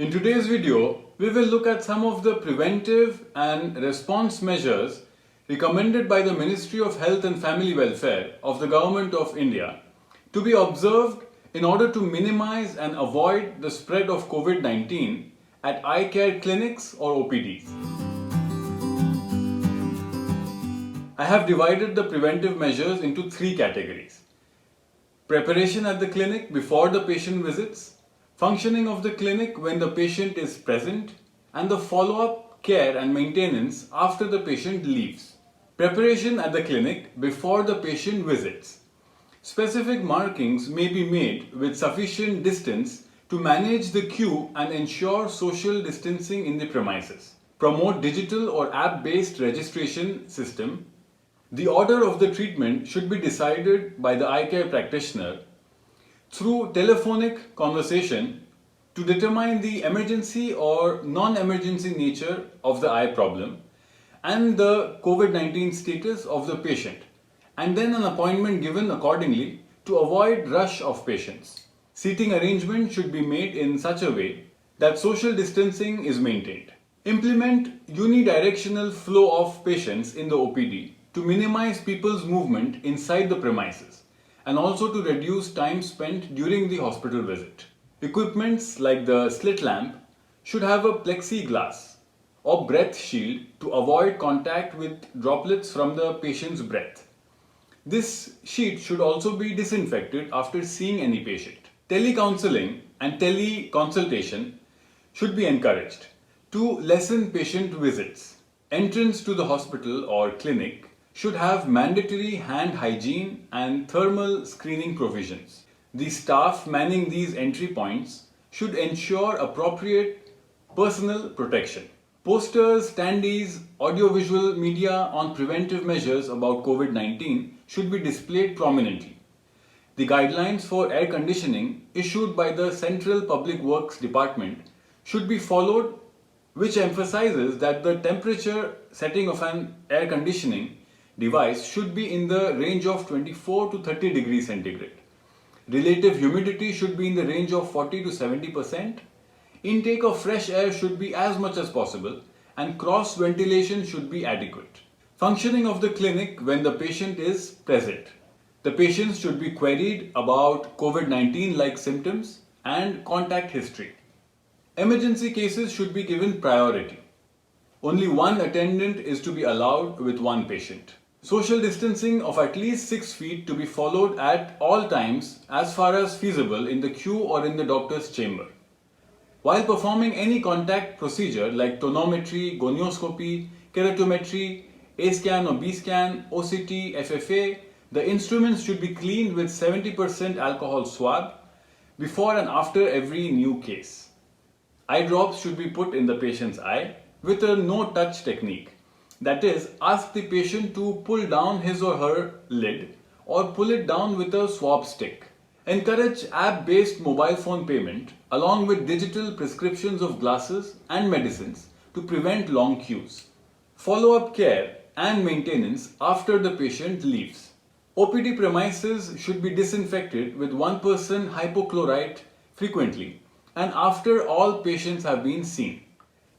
In today's video, we will look at some of the preventive and response measures recommended by the Ministry of Health and Family Welfare of the Government of India to be observed in order to minimize and avoid the spread of COVID-19 at eye care clinics or OPDs. I have divided the preventive measures into three categories: preparation at the clinic before the patient visits, functioning of the clinic when the patient is present, and the follow-up care and maintenance after the patient leaves. Preparation at the clinic before the patient visits. Specific markings may be made with sufficient distance to manage the queue and ensure social distancing in the premises. Promote digital or app-based registration system. The order of the treatment should be decided by the eye care practitioner through telephonic conversation to determine the emergency or non-emergency nature of the eye problem and the COVID-19 status of the patient, and then an appointment given accordingly to avoid rush of patients. Seating arrangement should be made in such a way that social distancing is maintained. Implement unidirectional flow of patients in the OPD to minimize people's movement inside the premises and also to reduce time spent during the hospital visit. Equipments like the slit lamp should have a plexiglass or breath shield to avoid contact with droplets from the patient's breath. This sheet should also be disinfected after seeing any patient. Telecounseling and teleconsultation should be encouraged to lessen patient visits. Entrance to the hospital or clinic should have mandatory hand hygiene and thermal screening provisions. The staff manning these entry points should ensure appropriate personal protection. Posters, standees, audiovisual media on preventive measures about COVID-19 should be displayed prominently. The guidelines for air conditioning issued by the Central Public Works Department should be followed, which emphasizes that the temperature setting of an air conditioning device should be in the range of 24 to 30 degrees centigrade. Relative humidity should be in the range of 40 to 70%. Intake of fresh air should be as much as possible and cross ventilation should be adequate. Functioning of the clinic when the patient is present. The patients should be queried about COVID-19 like symptoms and contact history. Emergency cases should be given priority. Only one attendant is to be allowed with one patient. Social distancing of at least 6 feet to be followed at all times as far as feasible in the queue or in the doctor's chamber. While performing any contact procedure like tonometry, gonioscopy, keratometry, A-scan or B-scan, OCT, FFA, the instruments should be cleaned with 70% alcohol swab before and after every new case. Eye drops should be put in the patient's eye with a no-touch technique. That is, ask the patient to pull down his or her lid or pull it down with a swab stick. Encourage app-based mobile phone payment along with digital prescriptions of glasses and medicines to prevent long queues. Follow-up care and maintenance after the patient leaves. OPD premises should be disinfected with 1% hypochlorite frequently and after all patients have been seen.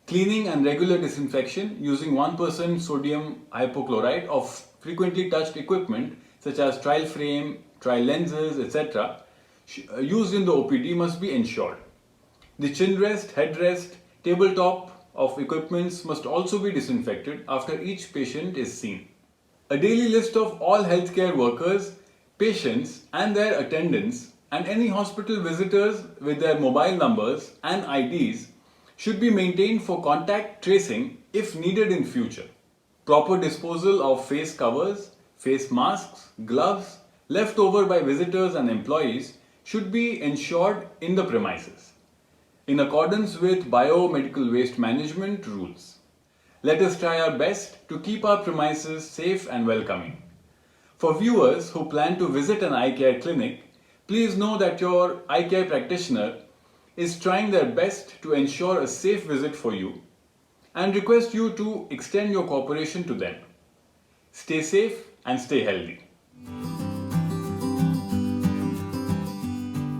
Cleaning and regular disinfection using 1% sodium hypochlorite of frequently touched equipment such as trial frame, trial lenses, etc. used in the OPD must be ensured. The chin rest, headrest, tabletop of equipments must also be disinfected after each patient is seen. A daily list of all healthcare workers, patients and their attendants and any hospital visitors with their mobile numbers and IDs should be maintained for contact tracing if needed in future. Proper disposal of face covers, face masks, gloves left over by visitors and employees should be ensured in the premises in accordance with biomedical waste management rules. Let us try our best to keep our premises safe and welcoming. For viewers who plan to visit an eye care clinic, please know that your eye care practitioner is trying their best to ensure a safe visit for you and request you to extend your cooperation to them. Stay safe and stay healthy.